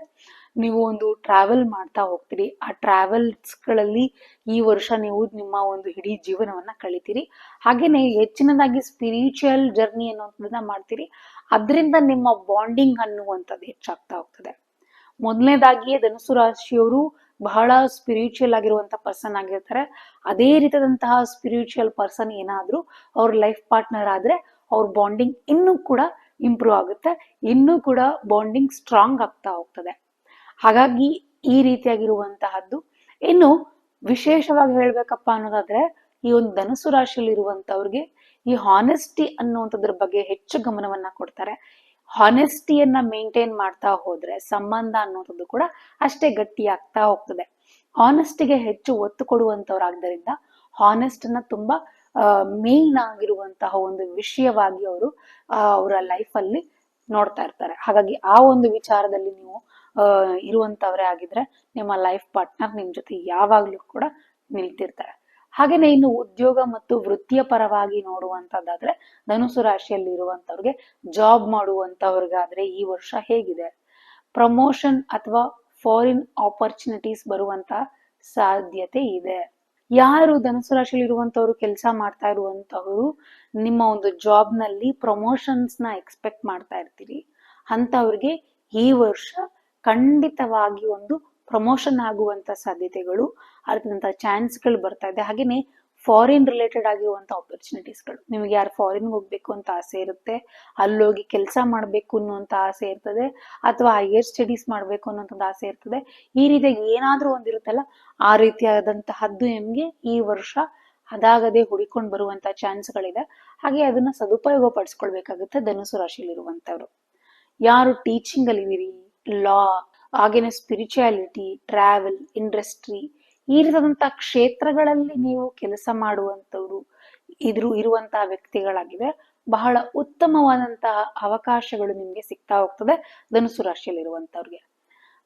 A: ನೀವು ಒಂದು ಟ್ರಾವೆಲ್ ಮಾಡ್ತಾ ಹೋಗ್ತೀರಿ. ಆ ಟ್ರಾವೆಲ್ಸ್ ಗಳಲ್ಲಿ ಈ ವರ್ಷ ನೀವು ನಿಮ್ಮ ಒಂದು ಇಡೀ ಜೀವನವನ್ನ ಕಳಿತೀರಿ. ಹಾಗೇನೆ ಹೆಚ್ಚಿನದಾಗಿ ಸ್ಪಿರಿಚುವಲ್ ಜರ್ನಿ ಅನ್ನುವಂಥದ್ದನ್ನ ಮಾಡ್ತೀರಿ. ಅದರಿಂದ ನಿಮ್ಮ ಬಾಂಡಿಂಗ್ ಅನ್ನುವಂಥದ್ದು ಹೆಚ್ಚಾಗ್ತಾ ಹೋಗ್ತದೆ. ಮೊದಲನೇದಾಗಿಯೇ ಧನುಸ್ಸು ರಾಶಿಯವರು ಬಹಳ ಸ್ಪಿರಿಚುವಲ್ ಆಗಿರುವಂತಹ ಪರ್ಸನ್ ಆಗಿರ್ತಾರೆ. ಅದೇ ರೀತಿಯಾದಂತಹ ಸ್ಪಿರಿಚುವಲ್ ಪರ್ಸನ್ ಏನಾದ್ರೂ ಅವ್ರ ಲೈಫ್ ಪಾರ್ಟ್ನರ್ ಆದ್ರೆ ಅವ್ರ ಬಾಂಡಿಂಗ್ ಇನ್ನೂ ಕೂಡ ಇಂಪ್ರೂವ್ ಆಗುತ್ತೆ, ಇನ್ನೂ ಕೂಡ ಬಾಂಡಿಂಗ್ ಸ್ಟ್ರಾಂಗ್ ಆಗ್ತಾ ಹೋಗ್ತದೆ. ಹಾಗಾಗಿ ಈ ರೀತಿಯಾಗಿರುವಂತಹದ್ದು. ಇನ್ನು ವಿಶೇಷವಾಗಿ ಹೇಳ್ಬೇಕಪ್ಪ ಅನ್ನೋದಾದ್ರೆ ಈ ಒಂದು ಧನುಸ್ಸು ರಾಶಿಯಲ್ಲಿ ಇರುವಂತವ್ರಿಗೆ ಈ ಹಾನೆಸ್ಟಿ ಅನ್ನುವಂಥದ್ರ ಬಗ್ಗೆ ಹೆಚ್ಚು ಗಮನವನ್ನ ಕೊಡ್ತಾರೆ. ಹಾನೆಸ್ಟಿಯನ್ನ ಮೇಂಟೈನ್ ಮಾಡ್ತಾ ಹೋದ್ರೆ ಸಂಬಂಧ ಅನ್ನುವಂಥದ್ದು ಕೂಡ ಅಷ್ಟೇ ಗಟ್ಟಿ ಆಗ್ತಾ ಹೋಗ್ತದೆ. ಹಾನೆಸ್ಟಿಗೆ ಹೆಚ್ಚು ಒತ್ತು ಕೊಡುವಂತವ್ರಾದ್ದರಿಂದ ಹಾನೆಸ್ಟ್ ಅನ್ನ ತುಂಬಾ ಮೇನ್ ಆಗಿರುವಂತಹ ಒಂದು ವಿಷಯವಾಗಿ ಅವರು ಅವರ ಲೈಫ್ ಅಲ್ಲಿ ನೋಡ್ತಾ ಇರ್ತಾರೆ. ಹಾಗಾಗಿ ಆ ಒಂದು ವಿಚಾರದಲ್ಲಿ ನೀವು ಇರುವಂತವ್ರೇ ಆಗಿದ್ರೆ ನಿಮ್ಮ ಲೈಫ್ ಪಾರ್ಟ್ನರ್ ನಿಮ್ ಜೊತೆ ಯಾವಾಗ್ಲೂ ಕೂಡ ನಿಲ್ತಿರ್ತಾರೆ. ಹಾಗೇನೆ ಇನ್ನು ಉದ್ಯೋಗ ಮತ್ತು ವೃತ್ತಿಯ ಪರವಾಗಿ ನೋಡುವಂತದ್ದಾದ್ರೆ ಧನುಸು ರಾಶಿಯಲ್ಲಿ ಇರುವಂತವ್ರಿಗೆ ಜಾಬ್ ಮಾಡುವಂತವ್ರಿಗಾದ್ರೆ ಈ ವರ್ಷ ಹೇಗಿದೆ? ಪ್ರಮೋಷನ್ ಅಥವಾ ಫಾರಿನ್ ಆಪರ್ಚುನಿಟೀಸ್ ಬರುವಂತ ಸಾಧ್ಯತೆ ಇದೆ. ಯಾರು ಧನುಸು ರಾಶಿಯಲ್ಲಿ ಇರುವಂತವ್ರು ಕೆಲಸ ಮಾಡ್ತಾ ಇರುವಂತವ್ರು ನಿಮ್ಮ ಒಂದು ಜಾಬ್ ನಲ್ಲಿ ಪ್ರಮೋಷನ್ಸ್ ನ ಎಕ್ಸ್ಪೆಕ್ಟ್ ಮಾಡ್ತಾ ಇರ್ತೀರಿ, ಅಂತವ್ರಿಗೆ ಈ ವರ್ಷ ಖಂಡಿತವಾಗಿ ಒಂದು ಪ್ರಮೋಷನ್ ಆಗುವಂತ ಸಾಧ್ಯತೆಗಳು, ಅದರಂತ ಚಾನ್ಸ್ಗಳು ಬರ್ತಾ ಇದೆ. ಹಾಗೇನೆ ಫಾರಿನ್ ರಿಲೇಟೆಡ್ ಆಗಿರುವಂತ ಆಪರ್ಚುನಿಟೀಸ್ಗಳು, ನಿಮಗೆ ಯಾರು ಫಾರಿನ್ ಹೋಗ್ಬೇಕು ಅಂತ ಆಸೆ ಇರುತ್ತೆ, ಅಲ್ಲೋಗಿ ಕೆಲಸ ಮಾಡ್ಬೇಕು ಅನ್ನುವಂತ ಆಸೆ ಇರ್ತದೆ, ಅಥವಾ ಹೈಯರ್ ಸ್ಟಡೀಸ್ ಮಾಡ್ಬೇಕು ಅನ್ನೋಂಥದ್ದು ಆಸೆ ಇರ್ತದೆ. ಈ ರೀತಿಯಾಗಿ ಏನಾದ್ರೂ ಒಂದಿರುತ್ತಲ್ಲ, ಆ ರೀತಿಯಾದಂತಹದ್ದು ನಿಮ್ಗೆ ಈ ವರ್ಷ ಅದಾಗದೆ ಹುಡಿಕೊಂಡು ಬರುವಂತ ಚಾನ್ಸ್ಗಳಿದೆ. ಹಾಗೆ ಅದನ್ನ ಸದುಪಯೋಗ ಪಡಿಸ್ಕೊಳ್ಬೇಕಾಗುತ್ತೆ ಧನುಸು ರಾಶಿಯಲ್ಲಿರುವಂತವ್ರು. ಯಾರು ಟೀಚಿಂಗ್ ಅಲ್ಲಿ ಇದೀರಿ, ಲಾ, ಹಾಗೇನೆ ಸ್ಪಿರಿಚುಯಾಲಿಟಿ, ಟ್ರಾವೆಲ್, ಇಂಡಸ್ಟ್ರಿ, ಈ ರೀತಿಯಾದಂತಹ ಕ್ಷೇತ್ರಗಳಲ್ಲಿ ನೀವು ಕೆಲಸ ಮಾಡುವಂತವ್ರು ಇರುವಂತಹ ವ್ಯಕ್ತಿಗಳಾಗಿವೆ, ಬಹಳ ಉತ್ತಮವಾದಂತಹ ಅವಕಾಶಗಳು ನಿಮ್ಗೆ ಸಿಗ್ತಾ ಹೋಗ್ತದೆ ಧನುಸು ರಾಶಿಯಲ್ಲಿರುವಂತವ್ರಿಗೆ.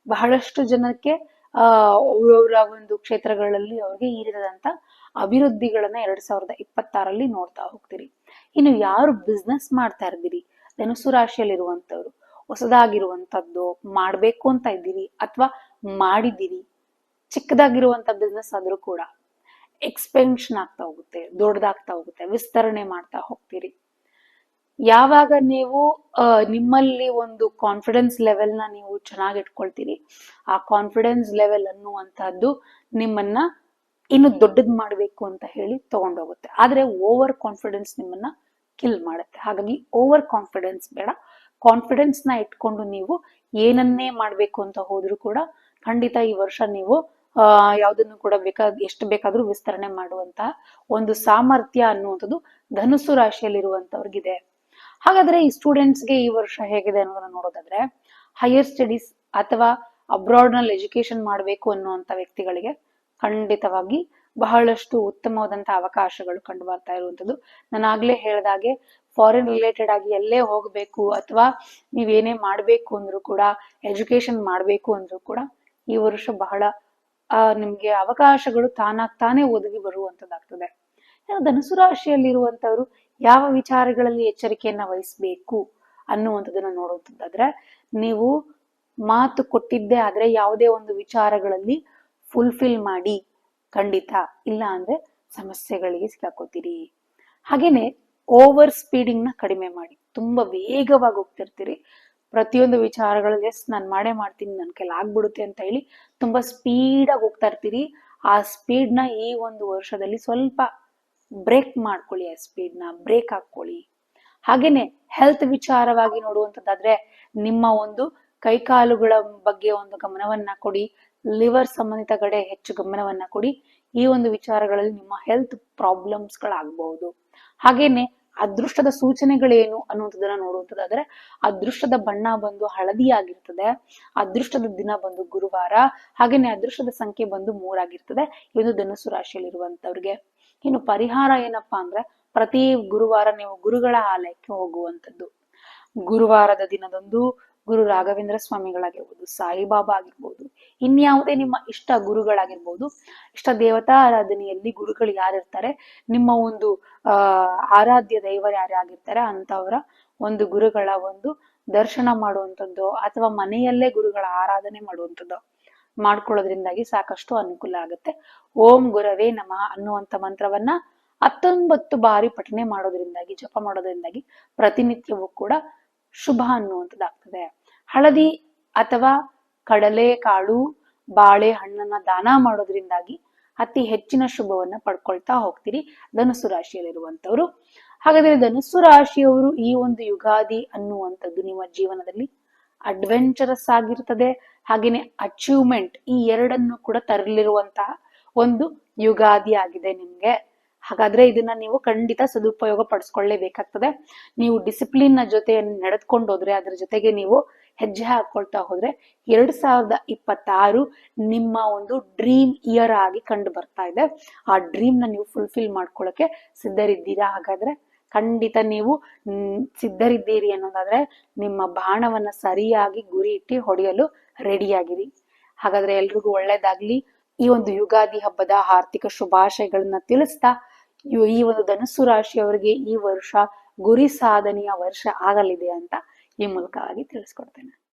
A: ಬಹಳಷ್ಟು ಜನಕ್ಕೆ ಅವರವರ ಒಂದು ಕ್ಷೇತ್ರಗಳಲ್ಲಿ ಅವ್ರಿಗೆ ಈ ರೀತಿಯಾದಂತ ಅಭಿವೃದ್ಧಿಗಳನ್ನ 2026 ನೋಡ್ತಾ ಹೋಗ್ತೀರಿ. ಇನ್ನು ಯಾರು ಬಿಸ್ನೆಸ್ ಮಾಡ್ತಾ ಇದ್ದೀರಿ, ಧನುಸು ರಾಶಿಯಲ್ಲಿರುವಂತವ್ರು ಹೊಸದಾಗಿರುವಂತದ್ದು ಮಾಡ್ಬೇಕು ಅಂತ ಇದ್ದೀರಿ ಅಥವಾ ಮಾಡಿದ್ದೀರಿ, ಚಿಕ್ಕದಾಗಿರುವಂತ ಬಿಸ್ನೆಸ್ ಆದ್ರೂ ಕೂಡ ಎಕ್ಸ್ಪೆನ್ಷನ್ ಆಗ್ತಾ ಹೋಗುತ್ತೆ, ದೊಡ್ಡದಾಗ್ತಾ ಹೋಗುತ್ತೆ, ವಿಸ್ತರಣೆ ಮಾಡ್ತಾ ಹೋಗ್ತೀರಿ. ಯಾವಾಗ ನೀವು ನಿಮ್ಮಲ್ಲಿ ಒಂದು ಕಾನ್ಫಿಡೆನ್ಸ್ ಲೆವೆಲ್ ನ ನೀವು ಚೆನ್ನಾಗಿ ಇಟ್ಕೊಳ್ತೀರಿ, ಆ ಕಾನ್ಫಿಡೆನ್ಸ್ ಲೆವೆಲ್ ಅನ್ನುವಂತಹದ್ದು ನಿಮ್ಮನ್ನ ಇನ್ನು ದೊಡ್ಡದ್ ಮಾಡ್ಬೇಕು ಅಂತ ಹೇಳಿ ತಗೊಂಡೋಗುತ್ತೆ. ಆದ್ರೆ ಓವರ್ ಕಾನ್ಫಿಡೆನ್ಸ್ ನಿಮ್ಮನ್ನ ಕಿಲ್ ಮಾಡುತ್ತೆ. ಹಾಗಾಗಿ ಓವರ್ ಕಾನ್ಫಿಡೆನ್ಸ್ ಬೇಡ. ಕಾನ್ಫಿಡೆನ್ಸ್ ನ ಇಟ್ಕೊಂಡು ನೀವು ಏನನ್ನೇ ಮಾಡ್ಬೇಕು ಅಂತ ಹೋದ್ರು ಕೂಡ ಖಂಡಿತ ಈ ವರ್ಷ ನೀವು ಯಾವ್ದನ್ನು ಕೂಡ ಎಷ್ಟು ಬೇಕಾದ್ರೂ ವಿಸ್ತರಣೆ ಮಾಡುವಂತಹ ಒಂದು ಸಾಮರ್ಥ್ಯ ಅನ್ನುವಂಥದ್ದು ಧನುಸ್ಸು ರಾಶಿಯಲ್ಲಿರುವಂತವ್ರಿಗಿದೆ. ಹಾಗಾದ್ರೆ ಈ ಸ್ಟೂಡೆಂಟ್ಸ್ಗೆ ಈ ವರ್ಷ ಹೇಗಿದೆ ಅನ್ನೋದನ್ನ ನೋಡೋದಾದ್ರೆ, ಹೈಯರ್ ಸ್ಟಡೀಸ್ ಅಥವಾ ಅಬ್ರಾಡ್ ನಲ್ಲಿ ಎಜುಕೇಶನ್ ಮಾಡ್ಬೇಕು ಅನ್ನುವಂತ ವ್ಯಕ್ತಿಗಳಿಗೆ ಖಂಡಿತವಾಗಿ ಬಹಳಷ್ಟು ಉತ್ತಮವಾದಂತಹ ಅವಕಾಶಗಳು ಕಂಡು ಬರ್ತಾ ಇರುವಂತದ್ದು. ನಾನು ಆಗ್ಲೇ ಹೇಳ್ದಾಗೆ ಫಾರಿನ್ ರಿಲೇಟೆಡ್ ಆಗಿ ಎಲ್ಲೇ ಹೋಗ್ಬೇಕು ಅಥವಾ ನೀವೇನೇ ಮಾಡ್ಬೇಕು ಅಂದ್ರೂ ಕೂಡ, ಎಜುಕೇಶನ್ ಮಾಡ್ಬೇಕು ಅಂದ್ರೂ ಕೂಡ ಈ ವರ್ಷ ಬಹಳ ನಿಮ್ಗೆ ಅವಕಾಶಗಳು ತಾನೇ ಒದಗಿ ಬರುವಂತದ್ದಾಗ್ತದೆ. ಧನುಸು ರಾಶಿಯಲ್ಲಿರುವಂತವ್ರು ಯಾವ ವಿಚಾರಗಳಲ್ಲಿ ಎಚ್ಚರಿಕೆಯನ್ನ ವಹಿಸ್ಬೇಕು ಅನ್ನುವಂಥದ್ದನ್ನ ನೋಡುವಂತದ್ದಾದ್ರೆ, ನೀವು ಮಾತು ಕೊಟ್ಟಿದ್ದೇ ಆದ್ರೆ ಯಾವುದೇ ಒಂದು ವಿಚಾರಗಳಲ್ಲಿ ಫುಲ್ಫಿಲ್ ಮಾಡಿ, ಖಂಡಿತ ಇಲ್ಲ ಅಂದ್ರೆ ಸಮಸ್ಯೆಗಳಿಗೆ ಸಿಕ್ಕಾಕೋತೀರಿ. ಹಾಗೇನೆ ಓವರ್ ಸ್ಪೀಡಿಂಗ್ ನ ಕಡಿಮೆ ಮಾಡಿ. ತುಂಬಾ ವೇಗವಾಗಿ ಹೋಗ್ತಿರ್ತೀರಿ, ಪ್ರತಿಯೊಂದು ವಿಚಾರಗಳಲ್ಲಿ ಎಸ್ ನಾನು ಮಾಡೇ ಮಾಡ್ತೀನಿ, ನನ್ ಕೈಲಿ ಆಗ್ಬಿಡುತ್ತೆ ಅಂತ ಹೇಳಿ ತುಂಬಾ ಸ್ಪೀಡ್ ಆಗಿ ಹೋಗ್ತಾ ಇರ್ತೀರಿ. ಆ ಸ್ಪೀಡ್ ನ ಈ ಒಂದು ವರ್ಷದಲ್ಲಿ ಸ್ವಲ್ಪ ಬ್ರೇಕ್ ಮಾಡ್ಕೊಳ್ಳಿ, ಆ ಸ್ಪೀಡ್ ನ ಬ್ರೇಕ್ ಹಾಕೊಳ್ಳಿ. ಹಾಗೇನೆ ಹೆಲ್ತ್ ವಿಚಾರವಾಗಿ ನೋಡುವಂತದ್ದಾದ್ರೆ, ನಿಮ್ಮ ಒಂದು ಕೈಕಾಲುಗಳ ಬಗ್ಗೆ ಒಂದು ಗಮನವನ್ನ ಕೊಡಿ, ಲಿವರ್ ಸಂಬಂಧಿತ ಕಡೆ ಹೆಚ್ಚು ಗಮನವನ್ನ ಕೊಡಿ. ಈ ಒಂದು ವಿಚಾರಗಳಲ್ಲಿ ನಿಮ್ಮ ಹೆಲ್ತ್ ಪ್ರಾಬ್ಲಮ್ಸ್ ಗಳಾಗಬಹುದು. ಹಾಗೇನೆ ಅದೃಷ್ಟದ ಸೂಚನೆಗಳೇನು ಅನ್ನುವಂಥದ್ದನ್ನ ನೋಡುವಂತದ್ದಾದ್ರೆ, ಅದೃಷ್ಟದ ಬಣ್ಣ ಬಂದು ಹಳದಿ ಆಗಿರ್ತದೆ, ಅದೃಷ್ಟದ ದಿನ ಬಂದು ಗುರುವಾರ, ಹಾಗೇನೆ ಅದೃಷ್ಟದ ಸಂಖ್ಯೆ ಬಂದು 3 ಆಗಿರ್ತದೆ. ಇದು ಧನುಸ್ಸು ರಾಶಿಯಲ್ಲಿರುವಂತವ್ರಿಗೆ. ಇನ್ನು ಪರಿಹಾರ ಏನಪ್ಪಾ ಅಂದ್ರೆ, ಪ್ರತಿ ಗುರುವಾರ ನೀವು ಗುರುಗಳ ಆಲಯಕ್ಕೆ ಹೋಗುವಂಥದ್ದು. ಗುರುವಾರದ ದಿನದಂದು ಗುರು ರಾಘವೇಂದ್ರ ಸ್ವಾಮಿಗಳಾಗಿರ್ಬೋದು, ಸಾಯಿಬಾಬಾ ಆಗಿರ್ಬೋದು, ಇನ್ಯಾವುದೇ ನಿಮ್ಮ ಇಷ್ಟ ಗುರುಗಳಾಗಿರ್ಬೋದು, ಇಷ್ಟ ದೇವತಾ ಆರಾಧನೆಯಲ್ಲಿ ಗುರುಗಳು ಯಾರಿರ್ತಾರೆ, ನಿಮ್ಮ ಒಂದು ಆರಾಧ್ಯ ದೈವ ಯಾರ್ಯಾಗಿರ್ತಾರೆ ಅಂತವರ ಒಂದು ಗುರುಗಳ ಒಂದು ದರ್ಶನ ಮಾಡುವಂಥದ್ದು ಅಥವಾ ಮನೆಯಲ್ಲೇ ಗುರುಗಳ ಆರಾಧನೆ ಮಾಡುವಂಥದ್ದು ಮಾಡ್ಕೊಳ್ಳೋದ್ರಿಂದಾಗಿ ಸಾಕಷ್ಟು ಅನುಕೂಲ ಆಗುತ್ತೆ. ಓಂ ಗುರವೇ ನಮಃ ಅನ್ನುವಂಥ ಮಂತ್ರವನ್ನ 19 ಬಾರಿ ಪಠನೆ ಮಾಡೋದ್ರಿಂದಾಗಿ, ಜಪ ಮಾಡೋದ್ರಿಂದಾಗಿ ಪ್ರತಿನಿತ್ಯವೂ ಕೂಡ ಶುಭ ಅನ್ನುವಂಥದ್ದಾಗ್ತದೆ. ಹಳದಿ ಅಥವಾ ಕಡಲೆ ಕಾಳು, ಬಾಳೆ ಹಣ್ಣನ್ನ ದಾನ ಮಾಡೋದ್ರಿಂದಾಗಿ ಅತಿ ಹೆಚ್ಚಿನ ಶುಭವನ್ನ ಪಡ್ಕೊಳ್ತಾ ಹೋಗ್ತೀರಿ ಧನುಸ್ಸು ರಾಶಿಯಲ್ಲಿರುವಂತವ್ರು. ಹಾಗಾದ್ರೆ ಧನುಸ್ಸು ರಾಶಿಯವರು ಈ ಒಂದು ಯುಗಾದಿ ಅನ್ನುವಂಥದ್ದು ನಿಮ್ಮ ಜೀವನದಲ್ಲಿ ಅಡ್ವೆಂಚರಸ್ ಆಗಿರ್ತದೆ, ಹಾಗೇನೆ ಅಚೀವ್ಮೆಂಟ್ ಈ ಎರಡನ್ನು ಕೂಡ ತರಲಿರುವಂತಹ ಒಂದು ಯುಗಾದಿ ಆಗಿದೆ ನಿಮ್ಗೆ. ಹಾಗಾದ್ರೆ ಇದನ್ನ ನೀವು ಖಂಡಿತ ಸದುಪಯೋಗ ಪಡಿಸ್ಕೊಳ್ಳೇಬೇಕಾಗ್ತದೆ. ನೀವು ಡಿಸಿಪ್ಲಿನ್ ನ ಜೊತೆ ನಡೆದುಕೊಂಡು ಹೋದ್ರೆ, ಅದ್ರ ಜೊತೆಗೆ ನೀವು ಹೆಜ್ಜೆ ಹಾಕೊಳ್ತಾ ಹೋದ್ರೆ 2026 ನಿಮ್ಮ ಒಂದು ಡ್ರೀಮ್ ಇಯರ್ ಆಗಿ ಕಂಡು ಬರ್ತಾ ಇದೆ. ಆ ಡ್ರೀಮ್ ನ ನೀವು ಫುಲ್ಫಿಲ್ ಮಾಡ್ಕೊಳ್ಳಕ್ಕೆ ಸಿದ್ಧರಿದ್ದೀರಾ? ಹಾಗಾದ್ರೆ ಖಂಡಿತ ನೀವು ಸಿದ್ಧರಿದ್ದೀರಿ ಅನ್ನೋದಾದ್ರೆ ನಿಮ್ಮ ಬಾಣವನ್ನ ಸರಿಯಾಗಿ ಗುರಿ ಇಟ್ಟು ಹೊಡೆಯಲು ರೆಡಿಯಾಗಿರಿ. ಹಾಗಾದ್ರೆ ಎಲ್ರಿಗೂ ಒಳ್ಳೇದಾಗ್ಲಿ. ಈ ಒಂದು ಯುಗಾದಿ ಹಬ್ಬದ ಆರ್ಥಿಕ ಶುಭಾಶಯಗಳನ್ನ ತಿಳಿಸ್ತಾ ಈ ಒಂದು ಧನುಸ್ಸು ರಾಶಿಯವರಿಗೆ ಈ ವರ್ಷ ಗುರಿ ಸಾಧನೆಯ ವರ್ಷ ಆಗಲಿದೆ ಅಂತ ಈ ಮೂಲಕವಾಗಿ ತಿಳಿಸ್ಕೊಡ್ತೇನೆ.